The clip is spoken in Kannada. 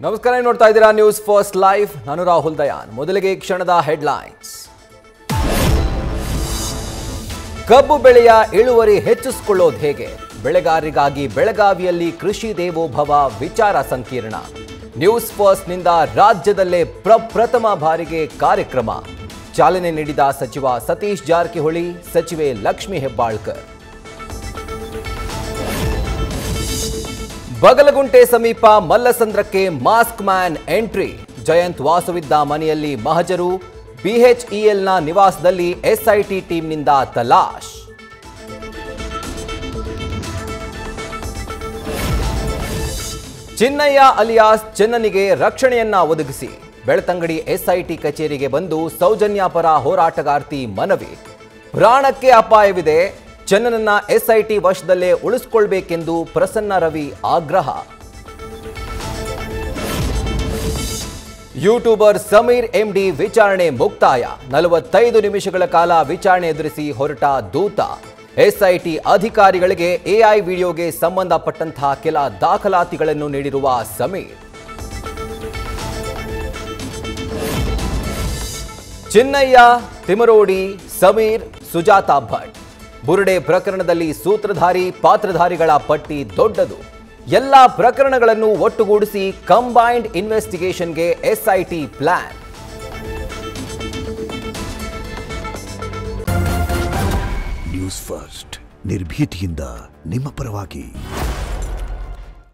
ನಮಸ್ಕಾರ, ನೋಡ್ತಾ ಇದ್ದೀರಾ ನ್ಯೂಸ್ ಫಸ್ಟ್ ಲೈವ್. ನಾನು ರಾಹುಲ್ ದಯಾನ್. ಮೊದಲಿಗೆ ಕ್ಷಣದ ಹೆಡ್ಲೈನ್ಸ್. ಕಬ್ಬು ಬೆಳೆಯ ಇಳುವರಿ ಹೆಚ್ಚಿಸಿಕೊಳ್ಳೋದು ಹೇಗೆ? ಬೆಳೆಗಾರರಿಗಾಗಿ ಬೆಳಗಾವಿಯಲ್ಲಿ ಕೃಷಿ ದೇವೋಭವ ವಿಚಾರ ಸಂಕಿರಣ. ನ್ಯೂಸ್ ಫಸ್ಟ್ ನಿಂದ ರಾಜ್ಯದಲ್ಲೇ ಪ್ರಪ್ರಥಮ ಬಾರಿಗೆ ಕಾರ್ಯಕ್ರಮ. ಚಾಲನೆ ನೀಡಿದ ಸಚಿವ ಸತೀಶ್ ಜಾರಕಿಹೊಳಿ, ಸಚಿವೆ ಲಕ್ಷ್ಮಿ ಹೆಬ್ಬಾಳ್ಕರ್. ಬಗಲಗುಂಟೆ ಸಮೀಪ ಮಲ್ಲಸಂದ್ರಕ್ಕೆ ಮಾಸ್ಕ್ ಮ್ಯಾನ್ ಎಂಟ್ರಿ. ಜಯಂತ್ ವಾಸವಿದ್ದ ಮನೆಯಲ್ಲಿ ಮಹಜರು. ಬಿಎಚ್ಇಎಲ್ನ ನಿವಾಸದಲ್ಲಿ ಎಸ್ಐಟಿ ಟೀಮ್ನಿಂದ ತಲಾಶ್. ಚಿನ್ನಯ್ಯ ಅಲಿಯಾಸ್ ಚೆನ್ನನಿಗೆ ರಕ್ಷಣೆಯನ್ನ ಒದಗಿಸಿ. ಬೆಳ್ತಂಗಡಿ ಎಸ್ಐಟಿ ಕಚೇರಿಗೆ ಬಂದು ಸೌಜನ್ಯ ಪರ ಹೋರಾಟಗಾರ್ತಿ ಮನವಿ. ಪ್ರಾಣಕ್ಕೆ ಅಪಾಯವಿದೆ, ಚೆನ್ನನನ್ನ ಎಸ್ಐಟಿ ವಶದಲ್ಲೇ ಉಳಿಸಿಕೊಳ್ಳಬೇಕೆಂದು ಪ್ರಸನ್ನ ರವಿ ಆಗ್ರಹ. ಯೂಟ್ಯೂಬರ್ ಸಮೀರ್ ಎಂಡಿ ವಿಚಾರಣೆ ಮುಕ್ತಾಯ. 45 ನಿಮಿಷಗಳ ಕಾಲ ವಿಚಾರಣೆ ಎದುರಿಸಿ ಹೊರಟ ದೂತ. ಎಸ್ಐಟಿ ಅಧಿಕಾರಿಗಳಿಗೆ ಎಐ ವಿಡಿಯೋಗೆ ಸಂಬಂಧಪಟ್ಟಂತಹ ಕೆಲ ದಾಖಲಾತಿಗಳನ್ನು ನೀಡಿರುವ ಸಮೀರ್. ಚಿನ್ನಯ್ಯ, ತಿಮರೋಡಿ, ಸಮೀರ್, ಸುಜಾತಾ ಭಟ್. ಬುರುಡೆ ಪ್ರಕರಣದಲ್ಲಿ ಸೂತ್ರಧಾರಿ ಪಾತ್ರಧಾರಿಗಳ ಪಟ್ಟಿ ದೊಡ್ಡದು. ಎಲ್ಲ ಪ್ರಕರಣಗಳನ್ನು ಒಟ್ಟುಗೂಡಿಸಿ ಕಂಬೈನ್ಡ್ ಇನ್ವೆಸ್ಟಿಗೇಷನ್ಗೆ ಎಸ್ಐಟಿ ಪ್ಲಾನ್. ನ್ಯೂಸ್ ಫಸ್ಟ್, ನಿರ್ಭೀತಿಯಿಂದ ನಿಮ್ಮ ಪರವಾಗಿ.